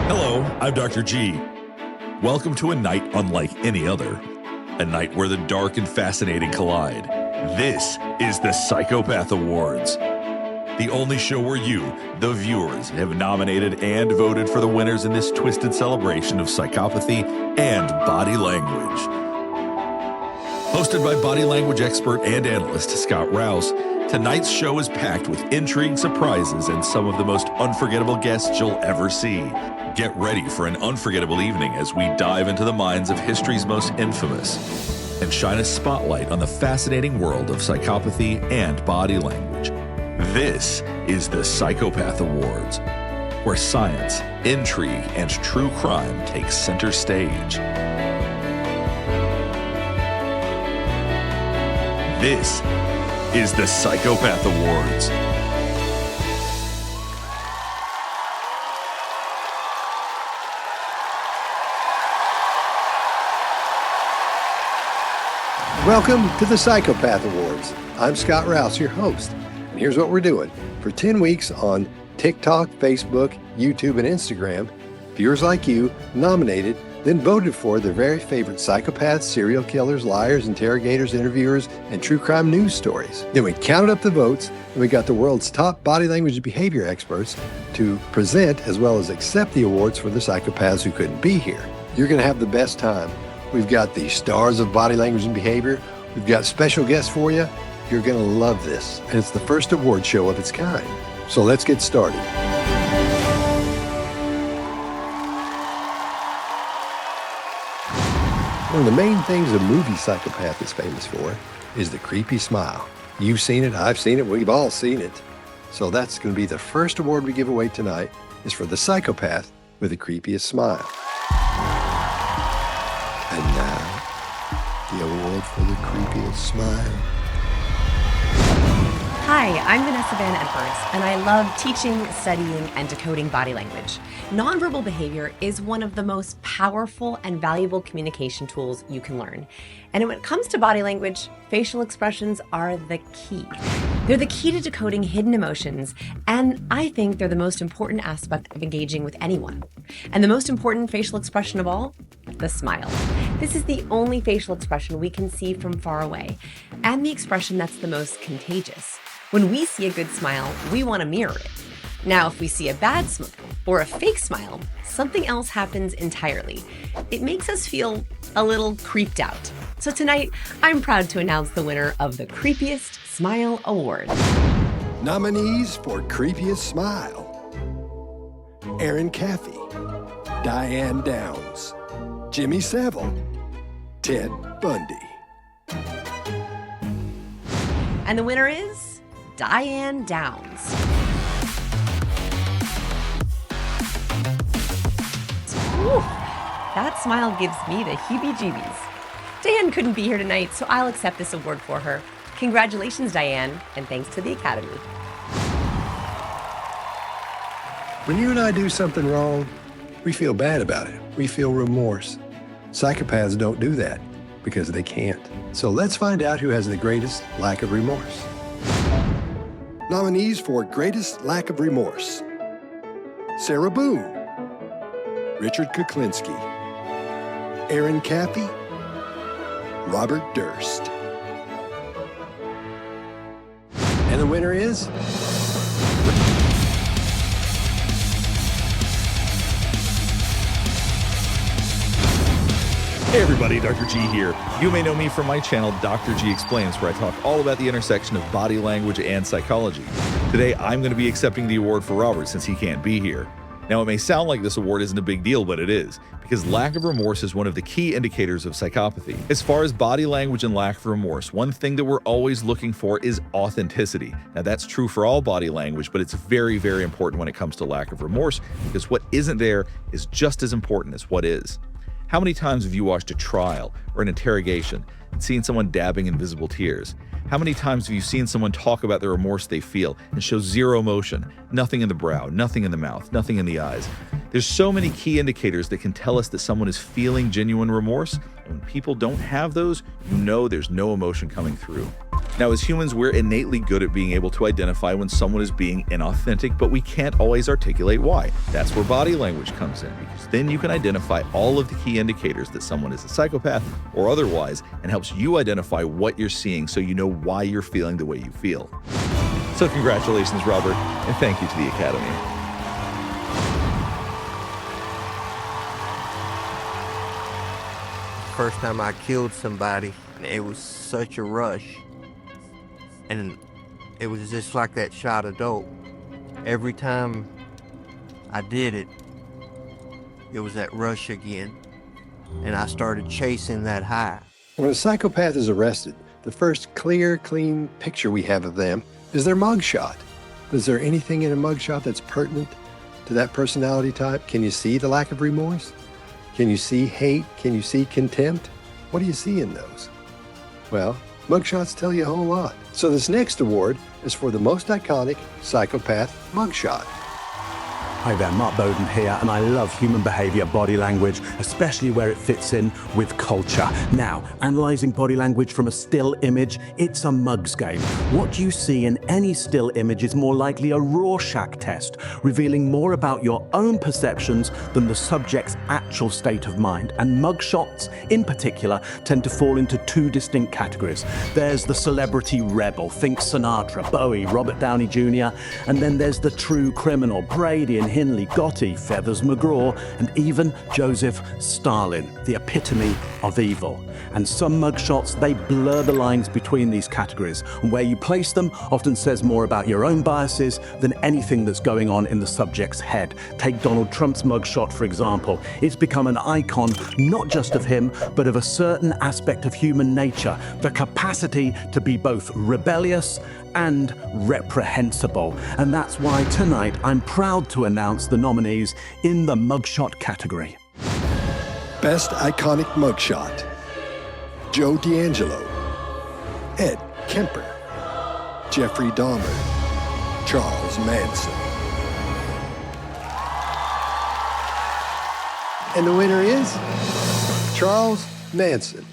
Hello, I'm Dr. G. Welcome to a night unlike any other. A night where the dark and fascinating collide. This is the Psychopath Awards. The only show where you, the viewers, have nominated and voted for the winners in this twisted celebration of psychopathy and body language. Hosted by body language expert and analyst Scott Rouse, tonight's show is packed with intrigue, surprises, and some of the most unforgettable guests you'll ever see. Get ready for an unforgettable evening as we dive into the minds of history's most infamous and shine a spotlight on the fascinating world of psychopathy and body language. This is the Psychopath Awards, where science, intrigue, and true crime take center stage. This is the Psychopath Awards. Welcome to the Psychopath Awards. I'm Scott Rouse, your host, and here's what we're doing. For 10 weeks on TikTok, Facebook, YouTube, and Instagram, viewers like you nominated, then voted for their very favorite psychopaths, serial killers, liars, interrogators, interviewers, and true crime news stories. Then we counted up the votes, and we got the world's top body language and behavior experts to present as well as accept the awards for the psychopaths who couldn't be here. You're going to have the best time. We've got the stars of body language and behavior. We've got special guests for you. You're going to love this. And it's the first award show of its kind. So let's get started. One of the main things a movie psychopath is famous for is the creepy smile. You've seen it, I've seen it, we've all seen it. So that's going to be the first award we give away tonight, is for the psychopath with the creepiest smile. And now, the award for the creepiest smile. Hi, I'm Vanessa Van Edwards, and I love teaching, studying, and decoding body language. Nonverbal behavior is one of the most powerful and valuable communication tools you can learn. And when it comes to body language, facial expressions are the key. They're the key to decoding hidden emotions, and I think they're the most important aspect of engaging with anyone. And the most important facial expression of all? The smile. This is the only facial expression we can see from far away, and the expression that's the most contagious. When we see a good smile, we want to mirror it. Now, if we see a bad smile or a fake smile, something else happens entirely. It makes us feel a little creeped out. So tonight, I'm proud to announce the winner of the Creepiest Smile Award. Nominees for Creepiest Smile: Aaron Caffey, Diane Downs, Jimmy Savile, Ted Bundy. And the winner is Diane Downs. Ooh, that smile gives me the heebie-jeebies. Diane couldn't be here tonight, so I'll accept this award for her. Congratulations, Diane, and thanks to the Academy. When you and I do something wrong, we feel bad about it. We feel remorse. Psychopaths don't do that because they can't. So let's find out who has the greatest lack of remorse. Nominees for Greatest Lack of Remorse: Sarah Boone, Richard Kuklinski, Aaron Caffey, Robert Durst. And the winner is... Hey everybody, Dr. G here. You may know me from my channel, Dr. G Explains, where I talk all about the intersection of body language and psychology. Today, I'm going to be accepting the award for Robert since he can't be here. Now, it may sound like this award isn't a big deal, but it is, because lack of remorse is one of the key indicators of psychopathy. As far as body language and lack of remorse, one thing that we're always looking for is authenticity. Now, that's true for all body language, but it's very, very important when it comes to lack of remorse, because what isn't there is just as important as what is. How many times have you watched a trial or an interrogation and seen someone dabbing invisible tears? How many times have you seen someone talk about the remorse they feel and show zero emotion, nothing in the brow, nothing in the mouth, nothing in the eyes? There's so many key indicators that can tell us that someone is feeling genuine remorse, and when people don't have those, you know there's no emotion coming through. Now, as humans, we're innately good at being able to identify when someone is being inauthentic, but we can't always articulate why. That's where body language comes in, because then you can identify all of the key indicators that someone is a psychopath or otherwise, and helps you identify what you're seeing so you know why you're feeling the way you feel. So congratulations, Robert, and thank you to the Academy. First time I killed somebody, it was such a rush. And it was just like that shot of dope. Every time I did it, it was that rush again. And I started chasing that high. When a psychopath is arrested, the first clear, clean picture we have of them is their mugshot. Is there anything in a mugshot that's pertinent to that personality type? Can you see the lack of remorse? Can you see hate? Can you see contempt? What do you see in those? Well, mugshots tell you a whole lot. So this next award is for the most iconic psychopath mugshot. Hi there, Mark Bowden here, and I love human behavior, body language, especially where it fits in with culture. Now, analyzing body language from a still image, it's a mugs game. What you see in any still image is more likely a Rorschach test, revealing more about your own perceptions than the subject's actual state of mind. And mugshots, in particular, tend to fall into two distinct categories. There's the celebrity rebel, think Sinatra, Bowie, Robert Downey Jr., and then there's the true criminal, Brady and Hindley, Gotti, Feathers McGraw, and even Joseph Stalin, the epitome of evil. And some mugshots, they blur the lines between these categories, and where you place them often says more about your own biases than anything that's going on in the subject's head. Take Donald Trump's mugshot, for example. It's become an icon not just of him, but of a certain aspect of human nature, the capacity to be both rebellious and reprehensible. And that's why tonight I'm proud to announce the nominees in the mugshot category. Best Iconic Mugshot: Joe D'Angelo, Ed Kemper, Jeffrey Dahmer, Charles Manson. And the winner is Charles Manson.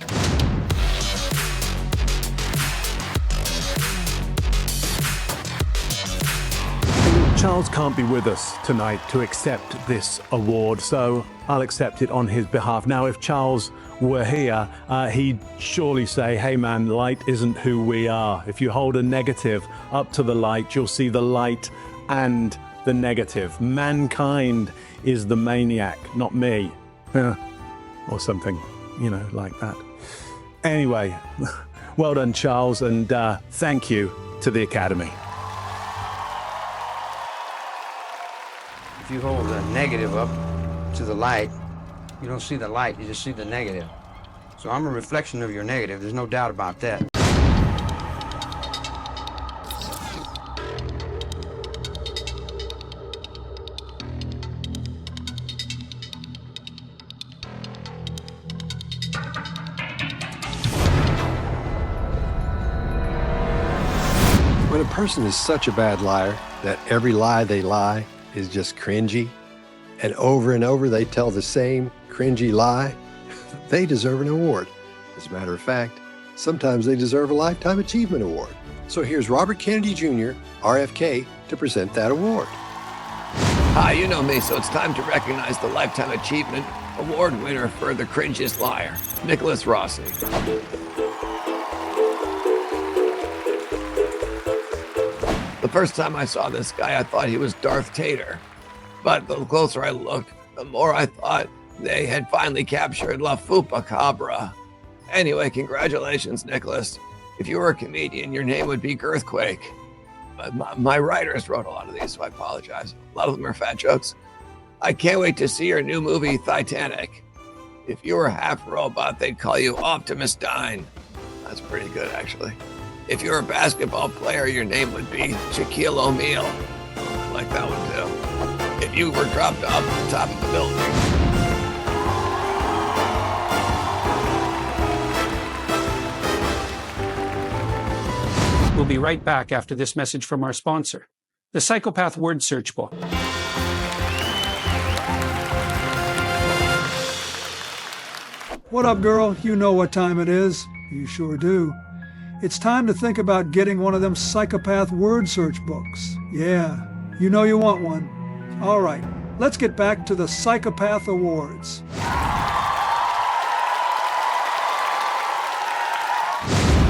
Charles can't be with us tonight to accept this award, so I'll accept it on his behalf. Now, if Charles were here, he'd surely say, hey man, light isn't who we are. If you hold a negative up to the light, you'll see the light and the negative. Mankind is the maniac, not me. Or something, like that. Anyway, well done, Charles, and thank you to the Academy. If you hold the negative up to the light, you don't see the light, you just see the negative. So I'm a reflection of your negative, there's no doubt about that. When a person is such a bad liar that every lie they lie is just cringy, and over they tell the same cringy lie, they deserve an award. As a matter of fact, sometimes they deserve a Lifetime Achievement Award. So here's Robert Kennedy Jr., RFK, to present that award. Hi, you know me, so it's time to recognize the Lifetime Achievement Award winner for the cringiest liar, Nicholas Rossi. The first time I saw this guy, I thought he was Darth Tater. But the closer I looked, the more I thought they had finally captured La Fupa Cabra. Anyway, congratulations, Nicholas. If you were a comedian, your name would be Girthquake. My writers wrote a lot of these, so I apologize. A lot of them are fat jokes. I can't wait to see your new movie, Titanic. If you were half robot, they'd call you Optimus Dine. That's pretty good, actually. If you were a basketball player, your name would be Shaquille O'Neal. I like that one, too. If you were dropped off the top of the building. We'll be right back after this message from our sponsor, the Psychopath Word Search Book. What up, girl? You know what time it is. You sure do. it's time to think about getting one of them psychopath word search books. Yeah, you know you want one. All right, let's get back to the Psychopath Awards.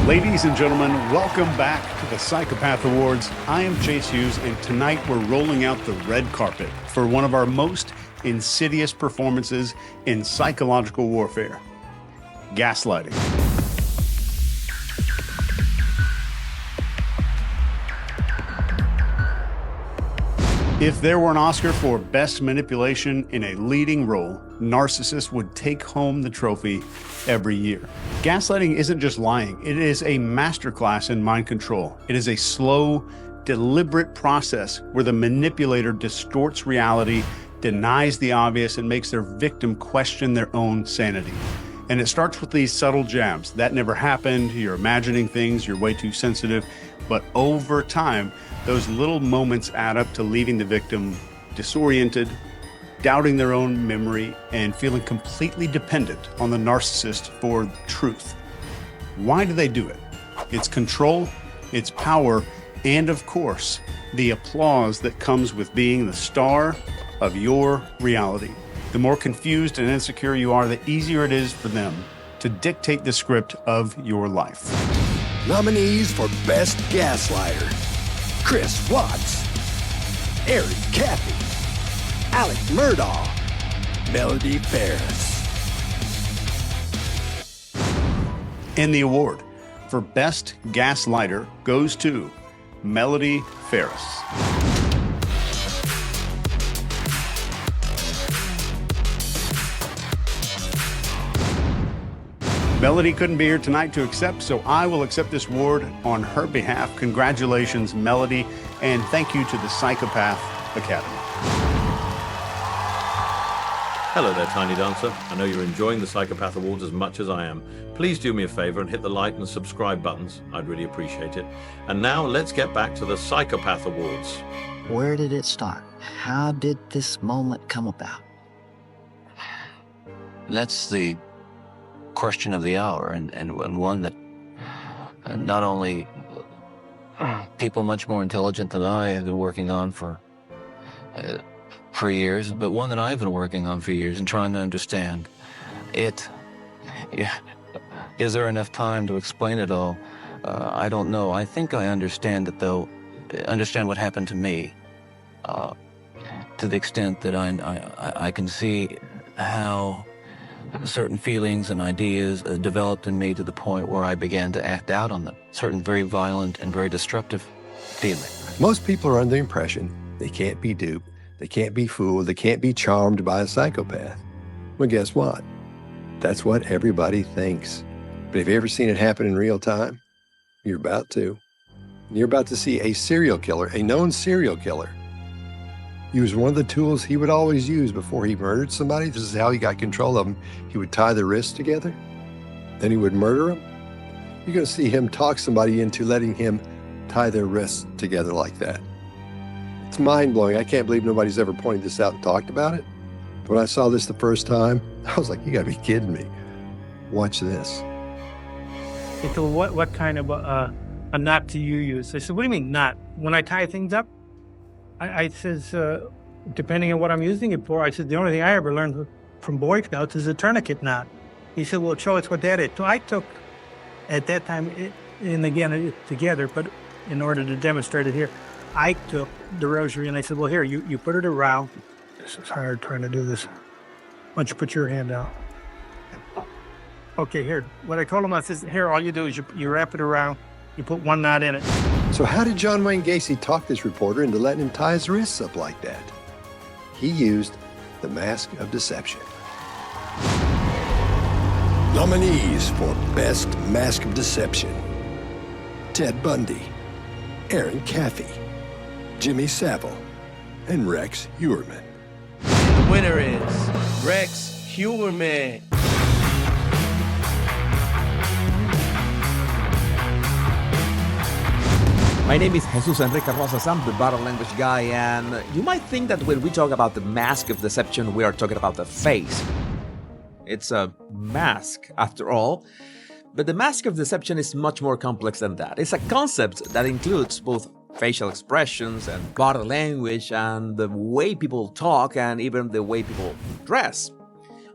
Ladies and gentlemen, welcome back to the Psychopath Awards. I am Chase Hughes, and tonight we're rolling out the red carpet for one of our most insidious performances in psychological warfare: gaslighting. If there were an Oscar for Best Manipulation in a leading role, narcissists would take home the trophy every year. Gaslighting isn't just lying. It is a masterclass in mind control. It is a slow, deliberate process where the manipulator distorts reality, denies the obvious, and makes their victim question their own sanity. And it starts with these subtle jabs. That never happened. You're imagining things. You're way too sensitive. But over time, those little moments add up to leaving the victim disoriented, doubting their own memory, and feeling completely dependent on the narcissist for truth. Why do they do it? It's control, it's power, and of course, the applause that comes with being the star of your reality. The more confused and insecure you are, the easier it is for them to dictate the script of your life. Nominees for Best Gaslighter: Chris Watts, Eric Caffey, Alec Murdaugh, Melody Ferris. And the award for Best Gaslighter goes to Melody Ferris. Melody couldn't be here tonight to accept, so I will accept this award on her behalf. Congratulations, Melody, and thank you to the Psychopath Academy. Hello there, Tiny Dancer. I know you're enjoying the Psychopath Awards as much as I am. Please do me a favor and hit the like and subscribe buttons. I'd really appreciate it. And now let's get back to the Psychopath Awards. Where did it start? How did this moment come about? That's the question of the hour, and one that not only people much more intelligent than I have been working on for years, but one that I've been working on for years and trying to understand it. Yeah. Is there enough time to explain it all? I don't know. I think I understand it, though. Understand what happened to me, to the extent that I can see how certain feelings and ideas developed in me to the point where I began to act out on them. Certain very violent and very destructive feelings. Most people are under the impression they can't be duped, they can't be fooled, they can't be charmed by a psychopath. Well, guess what? That's what everybody thinks. But have you ever seen it happen in real time? You're about to. You're about to see a serial killer, a known serial killer, use one of the tools he would always use before he murdered somebody. This is how he got control of them. He would tie their wrists together, then he would murder them. You're going to see him talk somebody into letting him tie their wrists together like that. It's mind-blowing. I can't believe nobody's ever pointed this out and talked about it. When I saw this the first time, I was like, you got to be kidding me. Watch this. He said, well, what kind of a knot do you use? I said, what do you mean knot? When I tie things up? I says, depending on what I'm using it for, I said, the only thing I ever learned from Boy Scouts is a tourniquet knot. He said, well, show us what that is. So I took, at that time, and again, it's together, but in order to demonstrate it here, I took the rosary and I said, well, here, you put it around. This is hard trying to do this. Why don't you put your hand out? Okay, here. What I told him, I said, here, all you do is you wrap it around, you put one knot in it. So how did John Wayne Gacy talk this reporter into letting him tie his wrists up like that? He used the mask of deception. Nominees for Best Mask of Deception: Ted Bundy, Aaron Caffey, Jimmy Savile, and Rex Heuermann. The winner is Rex Heuermann. My name is Jesus Enrique Rosas. I'm the body language guy, and you might think that when we talk about the mask of deception, we are talking about the face. It's a mask, after all. But the mask of deception is much more complex than that. It's a concept that includes both facial expressions and body language and the way people talk and even the way people dress.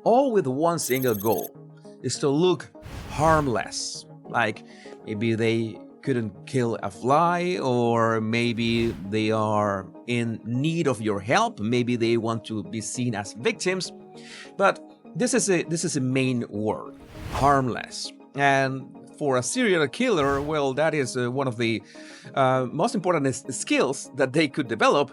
All with one single goal, is to look harmless. Like maybe they couldn't kill a fly, or maybe they are in need of your help, maybe they want to be seen as victims. But this is a main word, harmless. And for a serial killer, well, that is one of the most important skills that they could develop.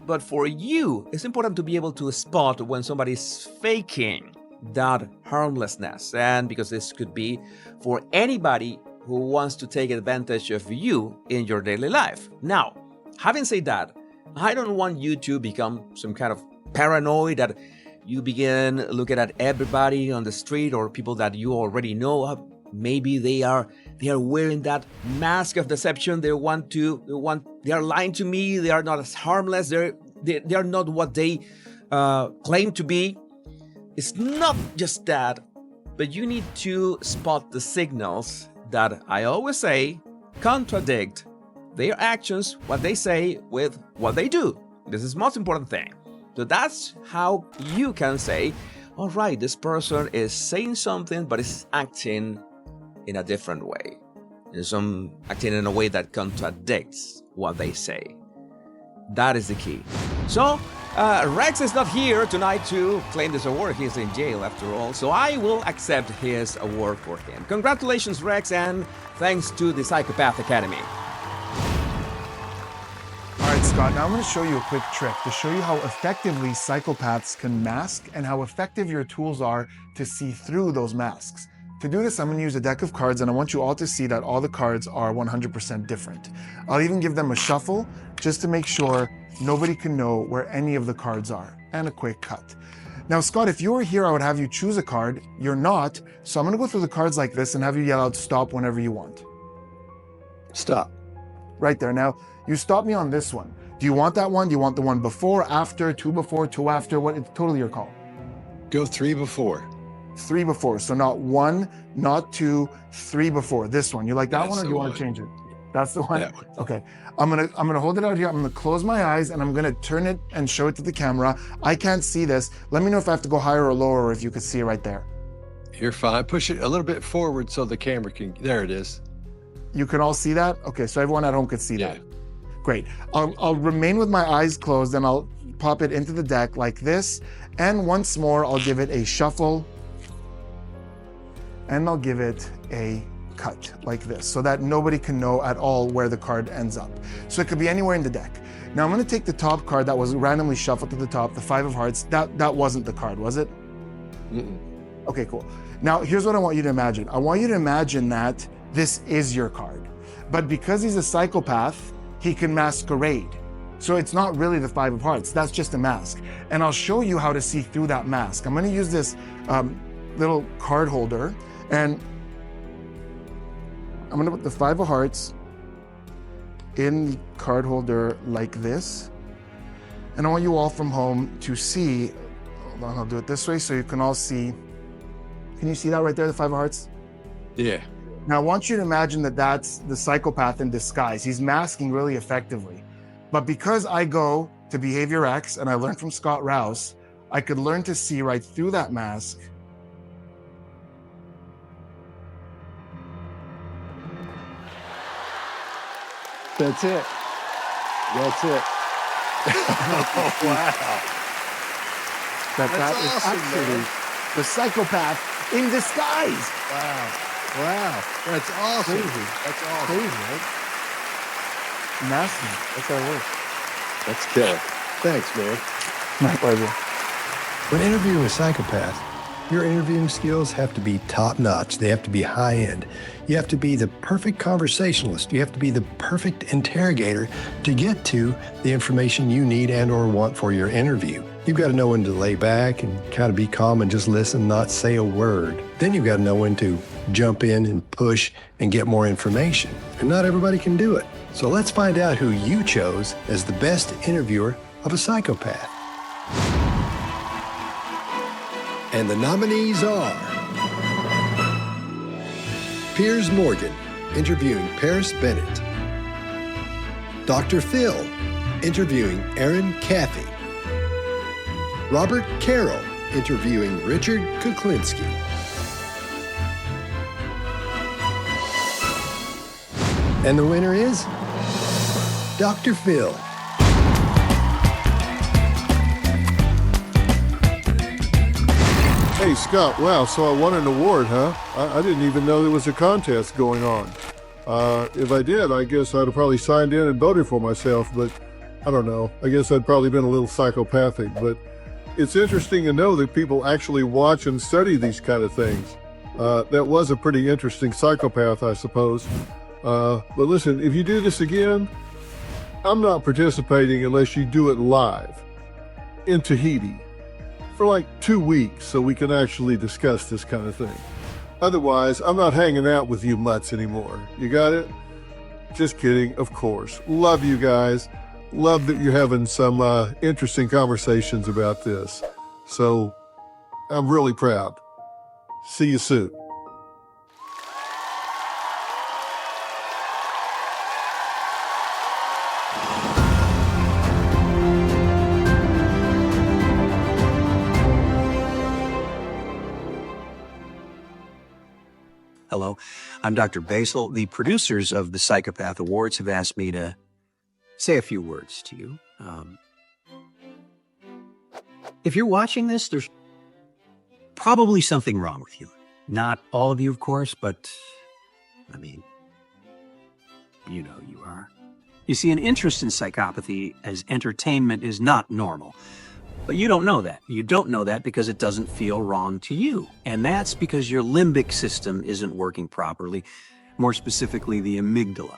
But for you, it's important to be able to spot when somebody's faking that harmlessness. And because this could be for anybody who wants to take advantage of you in your daily life. Now, having said that, I don't want you to become some kind of paranoid that you begin looking at everybody on the street or people that you already know. Maybe they are wearing that mask of deception. They are lying to me. They are not as harmless. They are not what they claim to be. It's not just that, but you need to spot the signals that I always say contradict their actions, what they say, with what they do. This is the most important thing. So that's how you can say, all right, this person is saying something, but is acting in a different way. Acting in a way that contradicts what they say. That is the key. So, Rex is not here tonight to claim this award. He's in jail after all. So I will accept his award for him. Congratulations, Rex, and thanks to the Psychopath Academy. All right, Scott, now I'm going to show you a quick trick to show you how effectively psychopaths can mask and how effective your tools are to see through those masks. To do this, I'm going to use a deck of cards, and I want you all to see that all the cards are 100% different. I'll even give them a shuffle just to make sure nobody can know where any of the cards are, and a quick cut. Now, Scott, if you were here, I would have you choose a card. You're not, so I'm going to go through the cards like this and have you yell out stop whenever you want. Stop. Right there. Now, you stop me on this one. Do you want that one? Do you want the one before, after, two before, two after? What? It's totally your call. Go three before. Three before. So not one, not two, three before. This one. You like that one, or do you want to change it? That's the one? Okay. I'm gonna hold it out here. I'm gonna close my eyes and I'm gonna turn it and show it to the camera. I can't see this. Let me know if I have to go higher or lower, or if you can see it right there. You're fine. Push it a little bit forward so the camera can, there it is. You can all see that? Okay, so everyone at home could see that. Great. I'll remain with my eyes closed and I'll pop it into the deck like this. And once more, I'll give it a shuffle. And I'll give it a cut like this so that nobody can know at all where the card ends up. So it could be anywhere in the deck. Now I'm going to take the top card that was randomly shuffled to the top, the 5 of hearts. That wasn't the card, was it? Mm-mm. Okay, cool. Now here's what I want you to imagine. I want you to imagine that this is your card. But because he's a psychopath, he can masquerade. So it's not really the 5 of hearts. That's just a mask. And I'll show you how to see through that mask. I'm going to use this little card holder. And I'm gonna put the 5 of hearts in the card holder like this. And I want you all from home to see, hold on, I'll do it this way so you can all see. Can you see that right there, the 5 of hearts? Yeah. Now I want you to imagine that that's the psychopath in disguise. He's masking really effectively. But because I go to Behavior X and I learned from Scott Rouse, I could learn to see right through that mask. That's it. That's it. Oh, wow. That is awesome, actually man. the psychopath in disguise. Wow. Wow. That's awesome. Crazy. That's awesome. Crazy, right? Nasty. That's how it works. That's killer. Thanks, man. My pleasure. When interviewing a psychopath, your interviewing skills have to be top-notch. They have to be high-end. You have to be the perfect conversationalist. You have to be the perfect interrogator to get to the information you need and or want for your interview. You've got to know when to lay back and kind of be calm and just listen, not say a word. Then you've got to know when to jump in and push and get more information. And not everybody can do it. So let's find out who you chose as the best interviewer of a psychopath. And the nominees are Piers Morgan, interviewing Paris Bennett. Dr. Phil, interviewing Aaron Caffey. Robert Carroll, interviewing Richard Kuklinski. And the winner is Dr. Phil. Hey, Scott, wow, so I won an award, huh? I didn't even know there was a contest going on. If I did, I guess I'd have probably signed in and voted for myself, but I don't know. I guess I'd probably been a little psychopathic, but it's interesting to know that people actually watch and study these kind of things. That was a pretty interesting psychopath, I suppose. But listen, if you do this again, I'm not participating unless you do it live in Tahiti for like 2 weeks so we can actually discuss this kind of thing. Otherwise, I'm not hanging out with you mutts anymore. You got it? Just kidding, of course. Love you guys. Love that you're having some interesting conversations about this. So I'm really proud. See you soon. Hello, I'm Dr. Basil. The producers of the Psychopath Awards have asked me to say a few words to you. If you're watching this, there's probably something wrong with you. Not all of you, of course, but I mean, you know you are. You see, an interest in psychopathy as entertainment is not normal. But you don't know that. You don't know that because it doesn't feel wrong to you. And that's because your limbic system isn't working properly, more specifically the amygdala.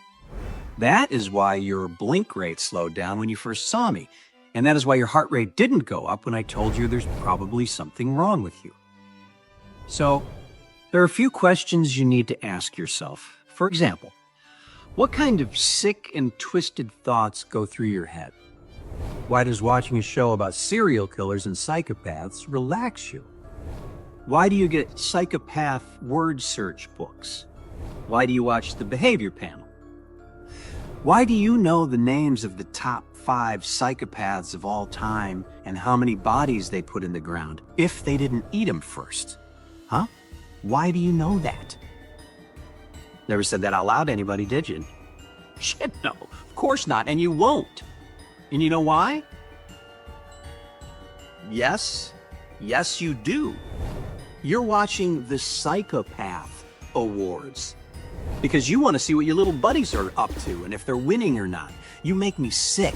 That is why your blink rate slowed down when you first saw me. And that is why your heart rate didn't go up when I told you there's probably something wrong with you. So, there are a few questions you need to ask yourself. For example, what kind of sick and twisted thoughts go through your head? Why does watching a show about serial killers and psychopaths relax you? Why do you get psychopath word search books? Why do you watch the behavior panel? Why do you know the names of the top 5 psychopaths of all time and how many bodies they put in the ground if they didn't eat them first? Huh? Why do you know that? Never said that out loud to anybody, did you? Shit, no. Of course not, and you won't. And you know why? Yes, you do. You're watching the Psychopath Awards because you want to see what your little buddies are up to and if they're winning or not. You make me sick.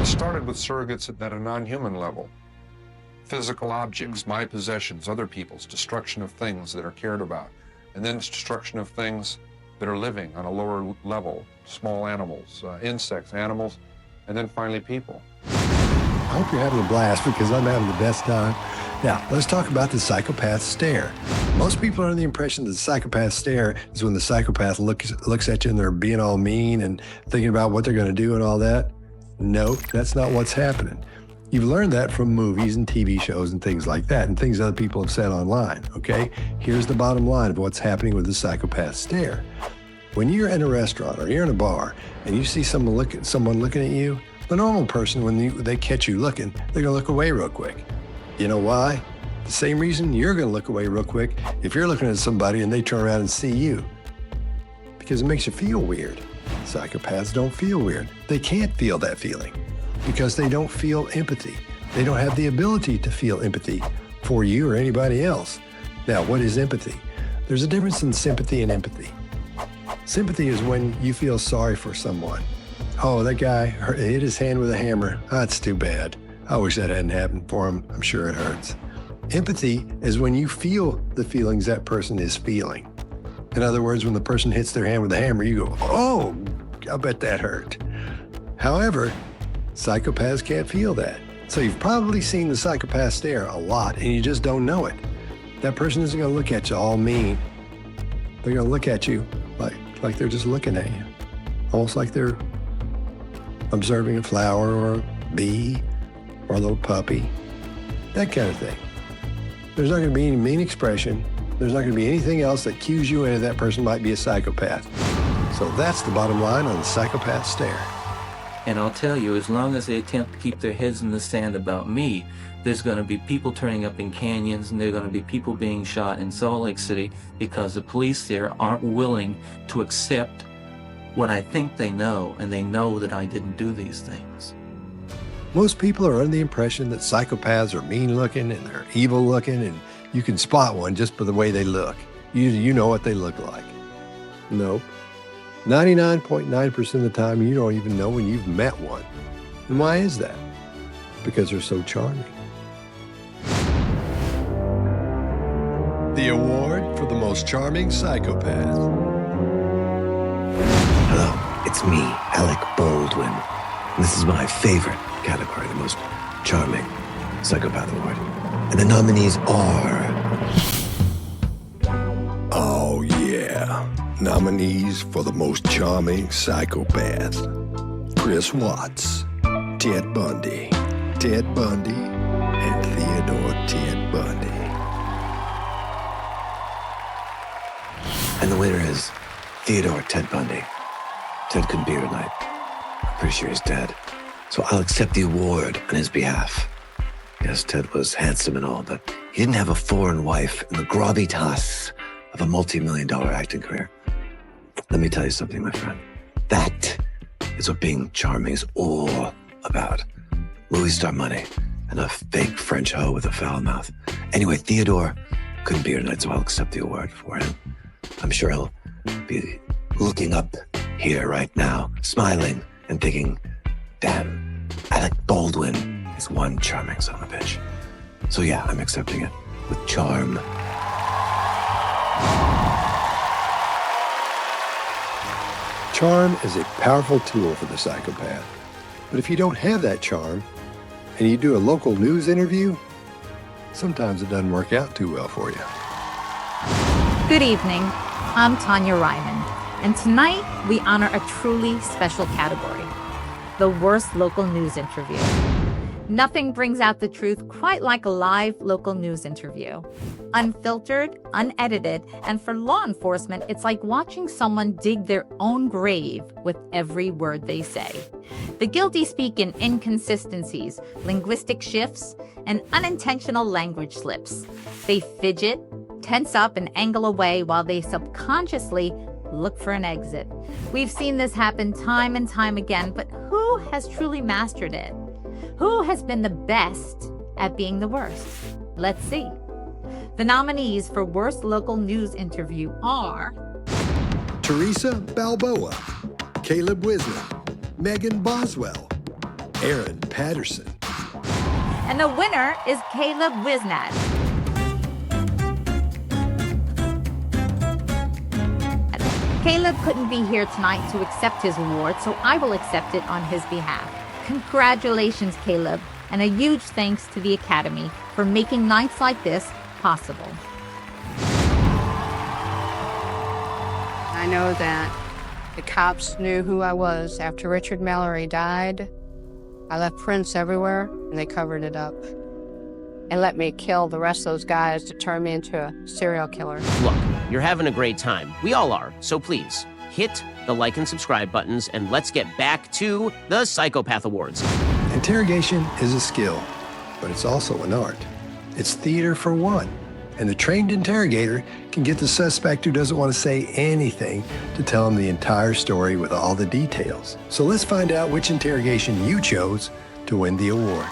Started with surrogates at a non-human level. Physical objects, my possessions, other people's, destruction of things that are cared about, and then destruction of things that are living on a lower level, small animals, insects, animals, and then finally people. I hope you're having a blast because I'm having the best time. Now, let's talk about the psychopath stare. Most people are under the impression that the psychopath stare is when the psychopath looks at you and they're being all mean and thinking about what they're going to do and all that. No, that's not what's happening. You've learned that from movies and TV shows and things like that and things other people have said online, okay? Here's the bottom line of what's happening with the psychopath stare. When you're in a restaurant or you're in a bar and you see someone looking at you, the normal person, when they catch you looking, they're gonna look away real quick. You know why? The same reason you're gonna look away real quick if you're looking at somebody and they turn around and see you. Because it makes you feel weird. Psychopaths don't feel weird. They can't feel that feeling because they don't feel empathy. They don't have the ability to feel empathy for you or anybody else. Now, what is empathy? There's a difference in sympathy and empathy. Sympathy is when you feel sorry for someone. Oh, that guy hit his hand with a hammer. That's too bad. I wish that hadn't happened for him. I'm sure it hurts. Empathy is when you feel the feelings that person is feeling. In other words, when the person hits their hand with a hammer, you go, oh, I bet that hurt. However, Psychopaths can't feel that. So you've probably seen the psychopath stare a lot and you just don't know it. That person isn't going to look at you all mean. They're going to look at you like they're just looking at you. Almost like they're observing a flower or a bee or a little puppy. That kind of thing. There's not going to be any mean expression. There's not going to be anything else that cues you into that person might be a psychopath. So that's the bottom line on the psychopath stare. And I'll tell you, as long as they attempt to keep their heads in the sand about me, there's going to be people turning up in canyons, and there are going to be people being shot in Salt Lake City because the police there aren't willing to accept what I think they know, and they know that I didn't do these things. Most people are under the impression that psychopaths are mean-looking and they're evil-looking, and you can spot one just by the way they look. You know what they look like. Nope. 99.9% of the time, you don't even know when you've met one. And why is that? Because they're so charming. The award for the most charming psychopath. Hello, it's me, Alec Baldwin. This is my favorite category, the most charming psychopath award. And the nominees are... Oh, yeah. Nominees for the most charming psychopath. Chris Watts, Ted Bundy, and Theodore Ted Bundy. And the winner is Theodore Ted Bundy. Ted couldn't be here tonight. I'm pretty sure he's dead. So I'll accept the award on his behalf. Yes, Ted was handsome and all, but he didn't have a foreign wife and the gravitas of a multi-million-dollar acting career. Let me tell you something, my friend. That is what being charming is all about. Movie star money and a fake French hoe with a foul mouth. Anyway, Theodore couldn't be here tonight, so I'll accept the award for him. I'm sure he'll be looking up here right now, smiling and thinking, damn, Alec Baldwin is one charming son of a bitch. So yeah, I'm accepting it with charm. Charm is a powerful tool for the psychopath. But if you don't have that charm, and you do a local news interview, sometimes it doesn't work out too well for you. Good evening, I'm Tonya Reiman, and tonight we honor a truly special category, the worst local news interview. Nothing brings out the truth quite like a live local news interview. Unfiltered, unedited, and for law enforcement, it's like watching someone dig their own grave with every word they say. The guilty speak in inconsistencies, linguistic shifts, and unintentional language slips. They fidget, tense up, and angle away while they subconsciously look for an exit. We've seen this happen time and time again, but who has truly mastered it? Who has been the best at being the worst? Let's see. The nominees for Worst Local News Interview are... Teresa Balboa, Caleb Wisner, Megan Boswell, Aaron Patterson. And the winner is Caleb Wisnad. Caleb couldn't be here tonight to accept his award, so I will accept it on his behalf. Congratulations, Caleb, and a huge thanks to the Academy for making nights like this possible. I know that the cops knew who I was. After Richard Mallory died, I left prints everywhere, and they covered it up and let me kill the rest of those guys to turn me into a serial killer. Look, you're having a great time. We all are, so please, hit the like and subscribe buttons, and let's get back to the Psychopath Awards. Interrogation is a skill, but it's also an art. It's theater for one, and the trained interrogator can get the suspect who doesn't want to say anything to tell him the entire story with all the details. So let's find out which interrogation you chose to win the award.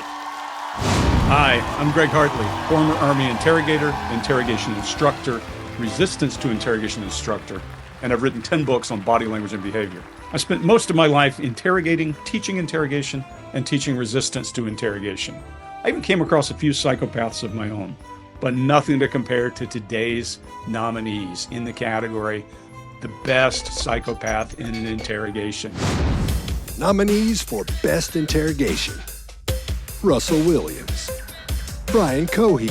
Hi, I'm Greg Hartley, former Army interrogator, interrogation instructor, resistance to interrogation instructor, and I've written 10 books on body language and behavior. I spent most of my life interrogating, teaching interrogation, and teaching resistance to interrogation. I even came across a few psychopaths of my own, but nothing to compare to today's nominees in the category, the best psychopath in an interrogation. Nominees for Best Interrogation: Russell Williams, Brian Cohey,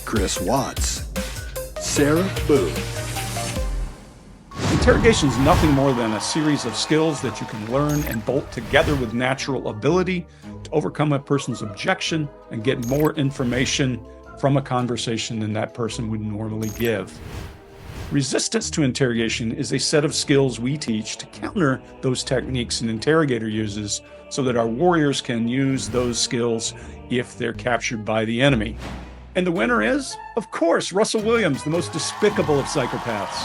Chris Watts, Sarah Boone. Interrogation is nothing more than a series of skills that you can learn and bolt together with natural ability to overcome a person's objection and get more information from a conversation than that person would normally give. Resistance to interrogation is a set of skills we teach to counter those techniques an interrogator uses so that our warriors can use those skills if they're captured by the enemy. And the winner is, of course, Russell Williams, the most despicable of psychopaths.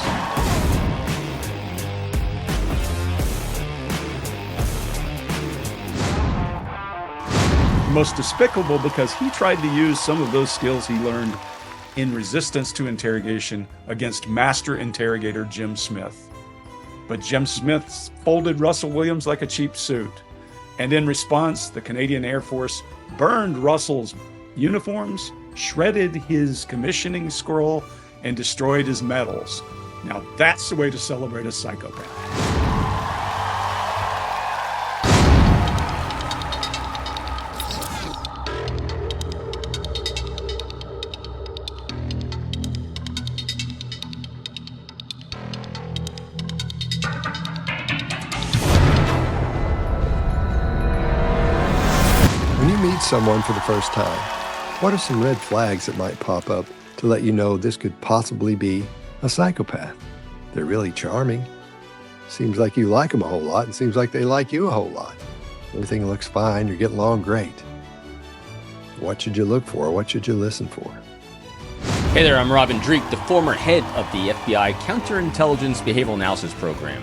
Most despicable because he tried to use some of those skills he learned in resistance to interrogation against master interrogator Jim Smith. But Jim Smith folded Russell Williams like a cheap suit. And in response, the Canadian Air Force burned Russell's uniforms, shredded his commissioning scroll, and destroyed his medals. Now that's the way to celebrate a psychopath. Someone for the first time, what are some red flags that might pop up to let you know this could possibly be a psychopath? They're really charming. Seems like you like them a whole lot, and seems like they like you a whole lot. Everything looks fine, you're getting along great. What should you look for? What should you listen for? Hey there, I'm Trobin Dreeke, the former head of the FBI Counterintelligence Behavioral Analysis Program.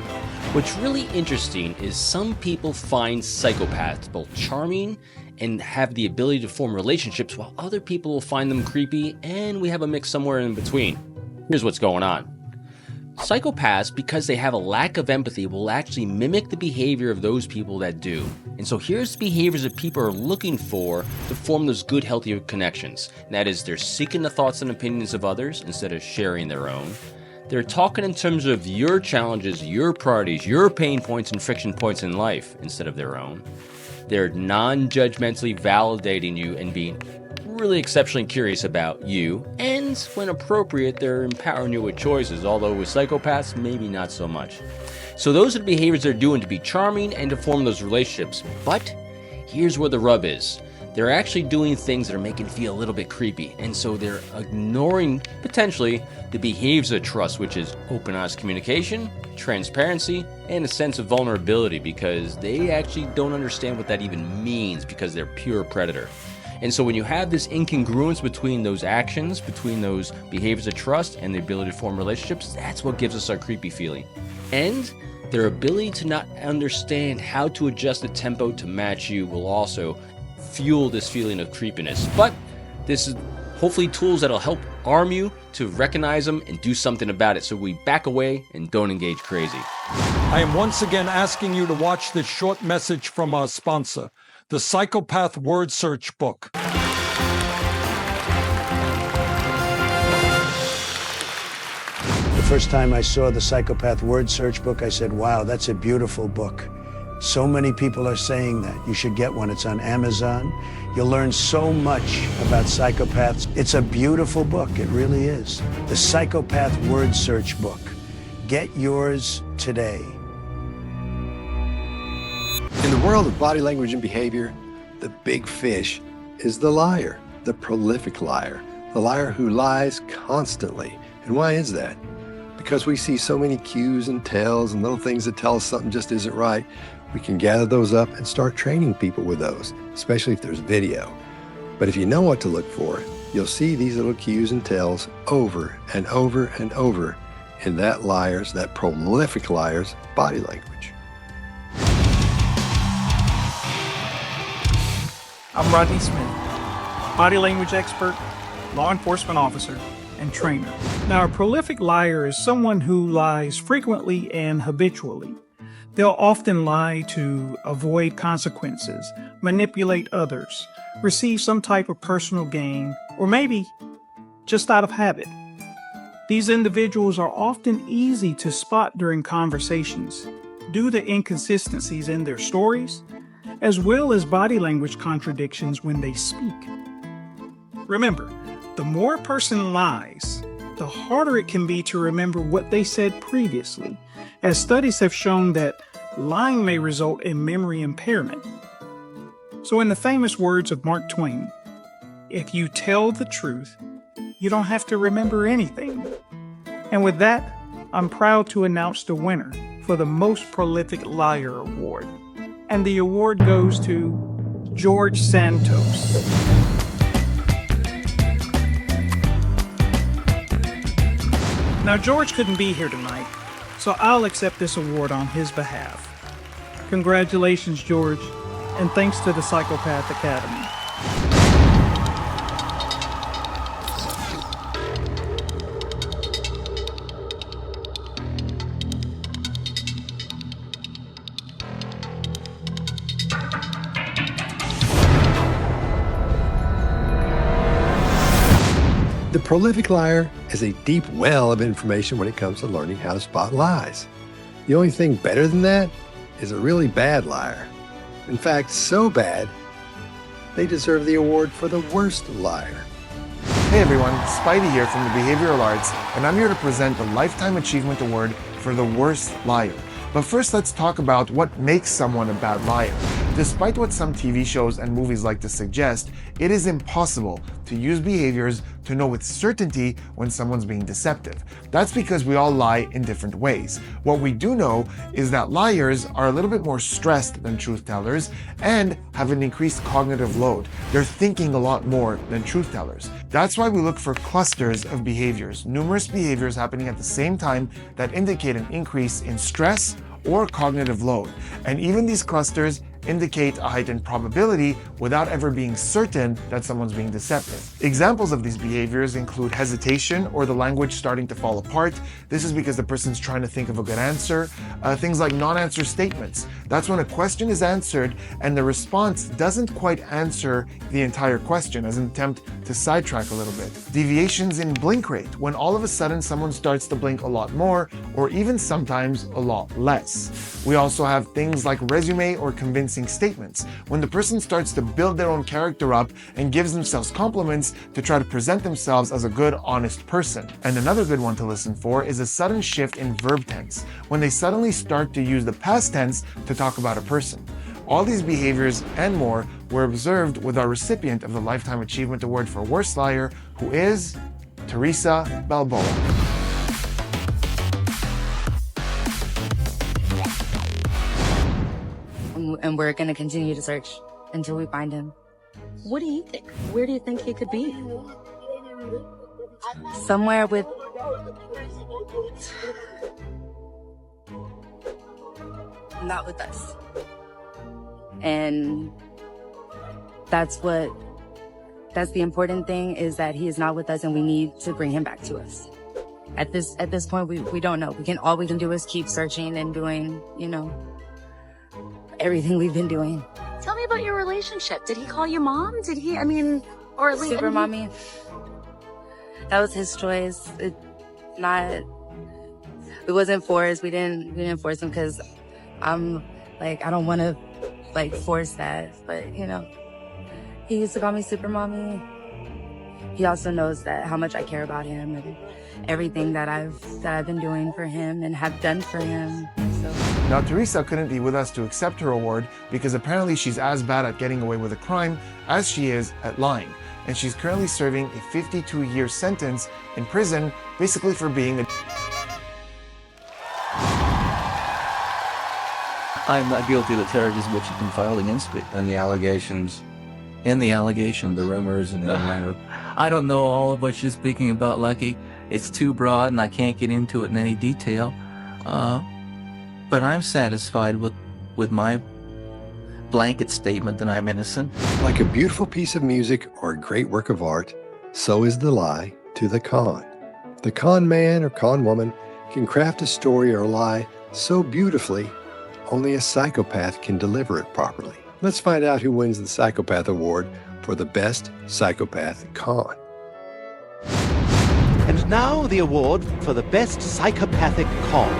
What's really interesting is some people find psychopaths both charming and have the ability to form relationships, while other people will find them creepy, and we have a mix somewhere in between. Here's what's going on. Psychopaths, because they have a lack of empathy, will actually mimic the behavior of those people that do. And so here's the behaviors that people are looking for to form those good, healthy connections. And that is, they're seeking the thoughts and opinions of others instead of sharing their own. They're talking in terms of your challenges, your priorities, your pain points and friction points in life instead of their own. They're non-judgmentally validating you and being really exceptionally curious about you. And when appropriate, they're empowering you with choices, although with psychopaths, maybe not so much. So those are the behaviors they're doing to be charming and to form those relationships. But here's where the rub is. They're actually doing things that are making you feel a little bit creepy. And so they're ignoring, potentially, the behaviors of trust, which is open, honest communication, transparency, and a sense of vulnerability, because they actually don't understand what that even means because they're pure predator. And so when you have this incongruence between those actions, between those behaviors of trust and the ability to form relationships, that's what gives us our creepy feeling. And their ability to not understand how to adjust the tempo to match you will also fuel this feeling of creepiness. But this is hopefully tools that'll help arm you to recognize them and do something about it, so we back away and don't engage crazy. I am once again asking you to watch this short message from our sponsor, the Psychopath Word Search book. The first time I saw the Psychopath Word Search book, I said, wow, that's a beautiful book. So many people are saying that. You should get one. It's on Amazon. You'll learn so much about psychopaths. It's a beautiful book. It really is. The Psychopath Word Search book. Get yours today. In the world of body language and behavior, the big fish is the liar, the prolific liar, the liar who lies constantly. And why is that? Because we see so many cues and tells and little things that tell us something just isn't right. We can gather those up and start training people with those, especially if there's video. But if you know what to look for, you'll see these little cues and tells over and over and over in that prolific liar's body language. I'm Rodney Smith, body language expert, law enforcement officer, and trainer. Now, a prolific liar is someone who lies frequently and habitually. They'll often lie to avoid consequences, manipulate others, receive some type of personal gain, or maybe just out of habit. These individuals are often easy to spot during conversations. due to inconsistencies in their stories, as well as body language contradictions when they speak. Remember, the more a person lies, the harder it can be to remember what they said previously, as studies have shown that lying may result in memory impairment. So in the famous words of Mark Twain, if you tell the truth, you don't have to remember anything. And with that, I'm proud to announce the winner for the Most Prolific Liar Award. And the award goes to George Santos. Now, George couldn't be here tonight, so I'll accept this award on his behalf. Congratulations, George, and thanks to the Psychopath Academy. The prolific liar is a deep well of information when it comes to learning how to spot lies. The only thing better than that is a really bad liar. In fact, so bad, they deserve the award for the worst liar. Hey everyone, Spidey here from the Behavioral Arts, and I'm here to present the Lifetime Achievement Award for the worst liar. But first, let's talk about what makes someone a bad liar. Despite what some TV shows and movies like to suggest, it is impossible to use behaviors to know with certainty when someone's being deceptive. That's because we all lie in different ways. What we do know is that liars are a little bit more stressed than truth tellers and have an increased cognitive load. They're thinking a lot more than truth tellers. That's why we look for clusters of behaviors, numerous behaviors happening at the same time that indicate an increase in stress or cognitive load. And even these clusters indicate a heightened probability without ever being certain that someone's being deceptive. Examples of these behaviors include hesitation or the language starting to fall apart. This is because the person's trying to think of a good answer. Things like non-answer statements. That's when a question is answered and the response doesn't quite answer the entire question as an attempt to sidetrack a little bit. Deviations in blink rate, when all of a sudden someone starts to blink a lot more or even sometimes a lot less. We also have things like resume or convincing statements, when the person starts to build their own character up and gives themselves compliments to try to present themselves as a good, honest person. And another good one to listen for is a sudden shift in verb tense, when they suddenly start to use the past tense to talk about a person. All these behaviors and more were observed with our recipient of the Lifetime Achievement Award for Worst Liar, who is Teresa Balboa. And we're going to continue to search until we find him. What do you think? Where do you think he could be? Somewhere with... not with us. And that's the important thing, is that he is not with us and we need to bring him back to us. At this point, we don't know. All we can do is keep searching and doing, everything we've been doing. Tell me about your relationship. Did he call you mom? Or at least Super mommy. That was his choice. It wasn't forced. We didn't force him because I don't want to force that. But he used to call me super mommy. He also knows that how much I care about him and everything that I've been doing for him and have done for him. So. Now, Teresa couldn't be with us to accept her award because apparently she's as bad at getting away with a crime as she is at lying. And she's currently serving a 52-year sentence in prison, basically for being a... I'm not guilty of the charges which have been filed against me. And the allegations? The rumors, and I don't know all of what you're speaking about, Lucky. It's too broad and I can't get into it in any detail. But I'm satisfied with my blanket statement that I'm innocent. Like a beautiful piece of music or a great work of art, so is the lie to the con. The con man or con woman can craft a story or a lie so beautifully, only a psychopath can deliver it properly. Let's find out who wins the Psychopath Award for the best psychopath con. And now the award for the best psychopathic con.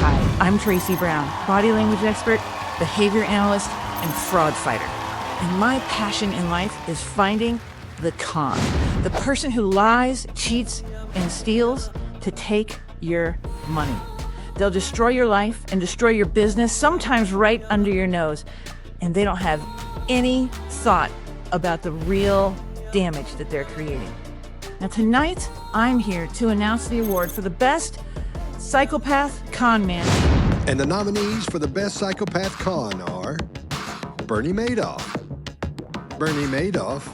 Hi, I'm Traci Brown, body language expert, behavior analyst, and fraud fighter. And my passion in life is finding the con, the person who lies, cheats, and steals to take your money. They'll destroy your life and destroy your business, sometimes right under your nose, and they don't have any thought about the real damage that they're creating. Now tonight, I'm here to announce the award for the best psychopath con man. And the nominees for the best psychopath con are Bernie Madoff, Bernie Madoff,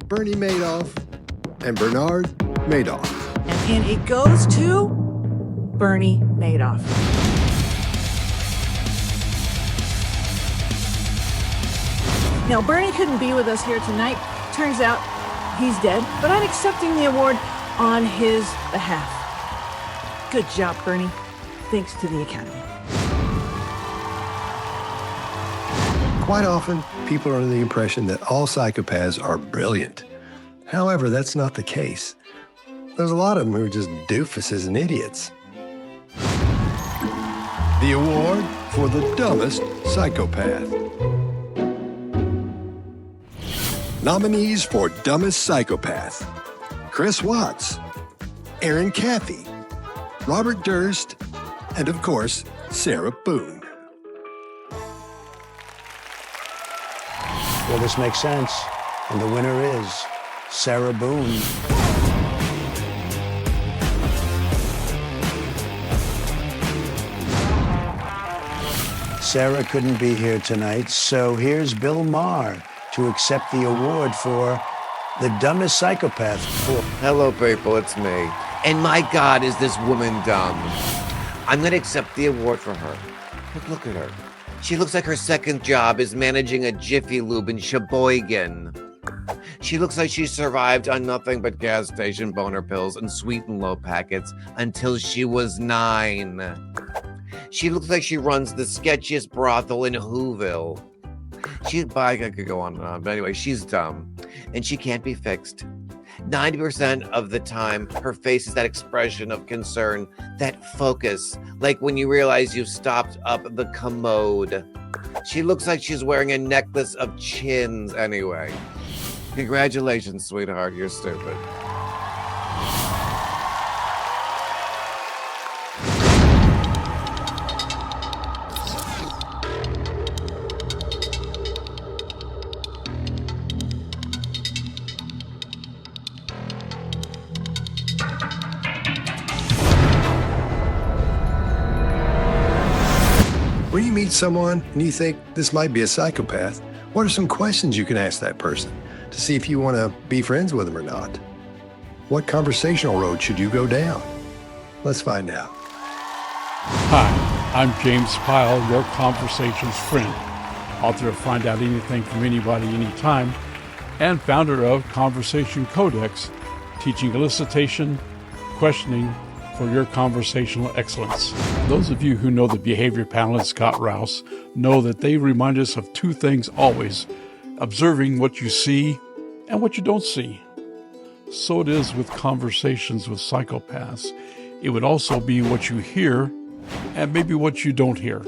Bernie Madoff, and Bernard Madoff. And it goes to Bernie Madoff. Now, Bernie couldn't be with us here tonight. Turns out he's dead, but I'm accepting the award on his behalf. Good job, Bernie. Thanks to the Academy. Quite often, people are under the impression that all psychopaths are brilliant. However, that's not the case. There's a lot of them who are just doofuses and idiots. The award for the dumbest psychopath. Nominees for dumbest psychopath: Chris Watts, Aaron Caffey, Robert Durst, and of course, Sarah Boone. Well, this makes sense. And the winner is Sarah Boone. Sarah couldn't be here tonight, so here's Bill Maher to accept the award for the dumbest psychopath. Hello, people, it's me. And my God, is this woman dumb. I'm gonna accept the award for her. But look at her. She looks like her second job is managing a Jiffy Lube in Sheboygan. She looks like she survived on nothing but gas station boner pills and sweet and low packets until she was 9. She looks like she runs the sketchiest brothel in Whoville. I could go on and on, but anyway, she's dumb, and she can't be fixed. 90% of the time, her face is that expression of concern, that focus, like when you realize you've stopped up the commode. She looks like she's wearing a necklace of chins anyway. Congratulations, sweetheart, you're stupid. When you meet someone and you think this might be a psychopath, what are some questions you can ask that person to see if you want to be friends with them or not? What conversational road should you go down? Let's find out. Hi, I'm James Pyle, your conversations friend, author of Find Out Anything from Anybody, Anytime, and founder of Conversation Codex, teaching elicitation, questioning for your conversational excellence. Those of you who know the behavior panelist Scott Rouse know that they remind us of two things always: observing what you see and what you don't see. So it is with conversations with psychopaths. It would also be what you hear and maybe what you don't hear.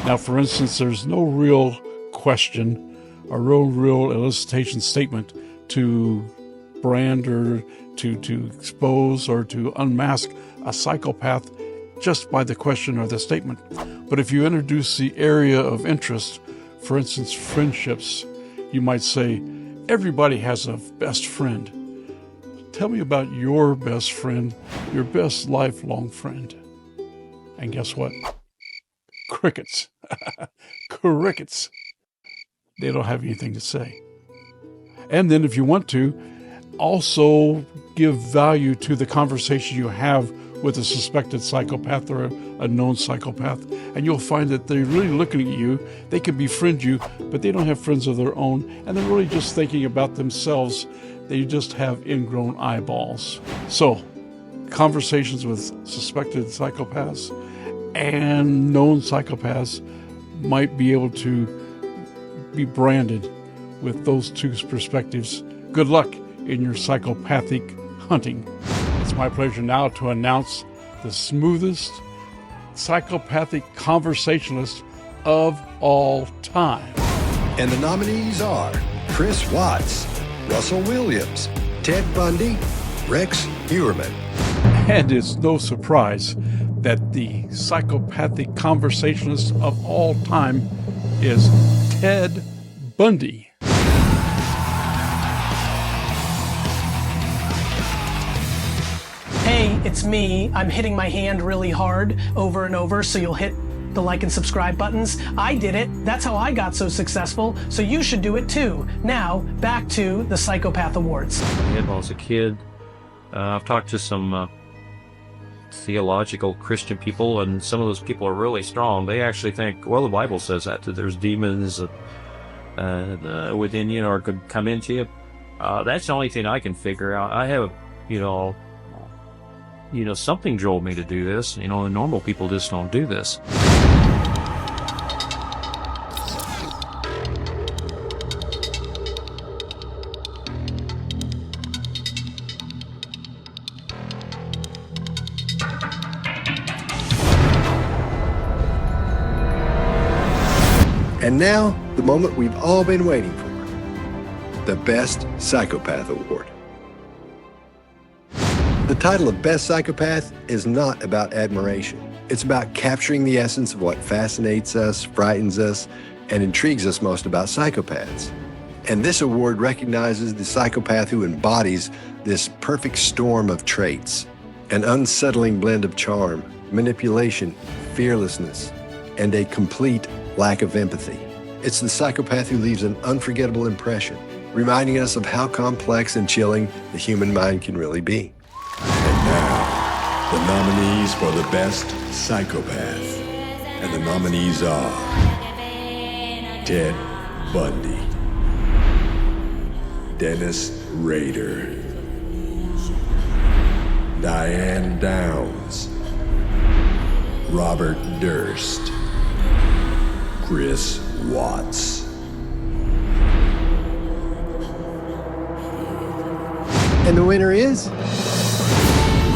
Now, for instance, there's no real question or real elicitation statement to brand or to expose or to unmask a psychopath just by the question or the statement. But if you introduce the area of interest, for instance, friendships, you might say, everybody has a best friend. Tell me about your best friend, your best lifelong friend. And guess what? Crickets. Crickets. They don't have anything to say. And then if you want to, also give value to the conversation you have with a suspected psychopath or a known psychopath, and you'll find that they're really looking at you. They can befriend you, but they don't have friends of their own, and they're really just thinking about themselves. They just have ingrown eyeballs. So, conversations with suspected psychopaths and known psychopaths might be able to be branded with those two perspectives. Good luck in your psychopathic hunting. It's my pleasure now to announce the smoothest, psychopathic conversationalist of all time. And the nominees are Chris Watts, Russell Williams, Ted Bundy, Rex Heuermann. And it's no surprise that the psychopathic conversationalist of all time is Ted Bundy. Hey, it's me. I'm hitting my hand really hard over and over, so you'll hit the like and subscribe buttons. I did it. That's how I got so successful, so you should do it too. Now, back to the Psychopath Awards. When I was a kid, I've talked to some theological Christian people, and some of those people are really strong. They actually think, well, the Bible says that there's demons within you or could come into you. That's the only thing I can figure out. I have, something drove me to do this. The normal people just don't do this. And now, the moment we've all been waiting for, the Best Psychopath Award. The title of Best Psychopath is not about admiration. It's about capturing the essence of what fascinates us, frightens us, and intrigues us most about psychopaths. And this award recognizes the psychopath who embodies this perfect storm of traits, an unsettling blend of charm, manipulation, fearlessness, and a complete lack of empathy. It's the psychopath who leaves an unforgettable impression, reminding us of how complex and chilling the human mind can really be. And now, the nominees for the Best Psychopath. And the nominees are Ted Bundy, Dennis Rader, Diane Downs, Robert Durst, Chris Watts. And the winner is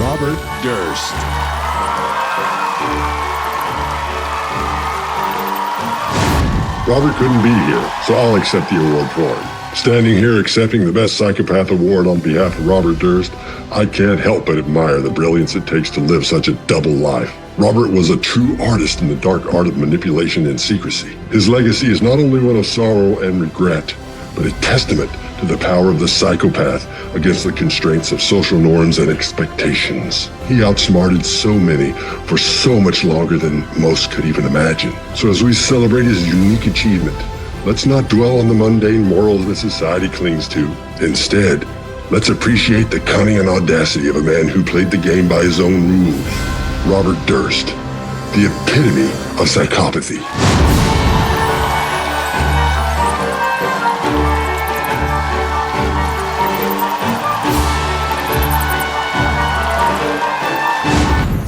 Robert Durst. Robert couldn't be here, so I'll accept the award for him. Standing here accepting the Best Psychopath Award on behalf of Robert Durst, I can't help but admire the brilliance it takes to live such a double life. Robert was a true artist in the dark art of manipulation and secrecy. His legacy is not only one of sorrow and regret, but a testament to the power of the psychopath against the constraints of social norms and expectations. He outsmarted so many for so much longer than most could even imagine. So as we celebrate his unique achievement, let's not dwell on the mundane morals that society clings to. Instead, let's appreciate the cunning and audacity of a man who played the game by his own rules. Robert Durst, the epitome of psychopathy.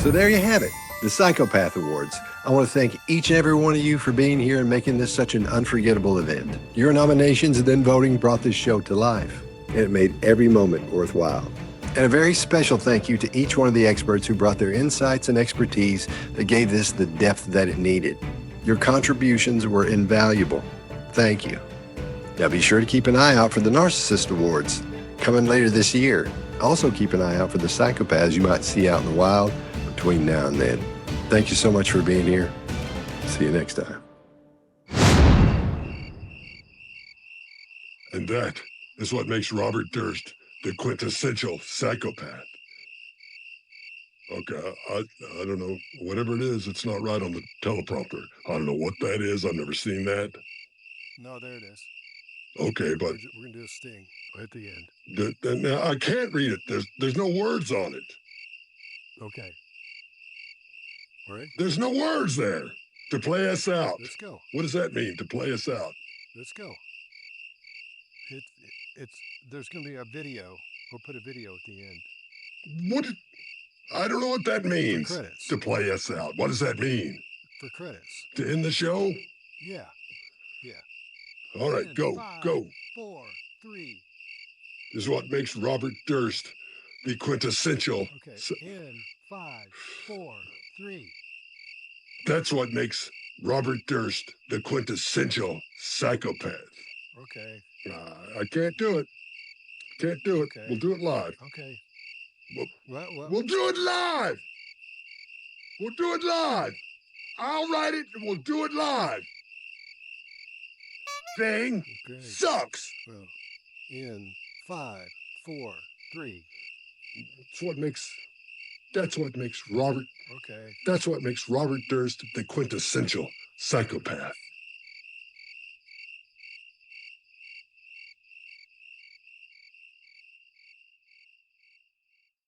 So there you have it, the Psychopath Awards. I want to thank each and every one of you for being here and making this such an unforgettable event. Your nominations and then voting brought this show to life, and it made every moment worthwhile. And a very special thank you to each one of the experts who brought their insights and expertise that gave this the depth that it needed. Your contributions were invaluable. Thank you. Now be sure to keep an eye out for the Narcissist Awards coming later this year. Also keep an eye out for the psychopaths you might see out in the wild between now and then. Thank you so much for being here. See you next time. And that is what makes Robert Durst the quintessential psychopath. Okay, I don't know. Whatever it is, it's not right on the teleprompter. I don't know what that is. I've never seen that. No, there it is. Okay, but We're going to do a sting at the end. now I can't read it. There's no words on it. Okay. All right. There's no words there to play us out. Let's go. What does that mean, to play us out? Let's go. There's going to be a video. We'll put a video at the end. I don't know what that means. For credits. To play us out. What does that mean? For credits. To end the show? Yeah. All right, go. 5, 4, 3. This is what makes Robert Durst the quintessential. Okay. In 5, 4, 3. That's what makes Robert Durst the quintessential psychopath. Okay. I can't do it. Can't do it. Okay. We'll do it live. Okay. We'll do it live. We'll do it live. I'll write it and we'll do it live. Thing sucks. Well, in 5, 4, 3. That's what makes Robert. Okay. That's what makes Robert Durst the quintessential psychopath.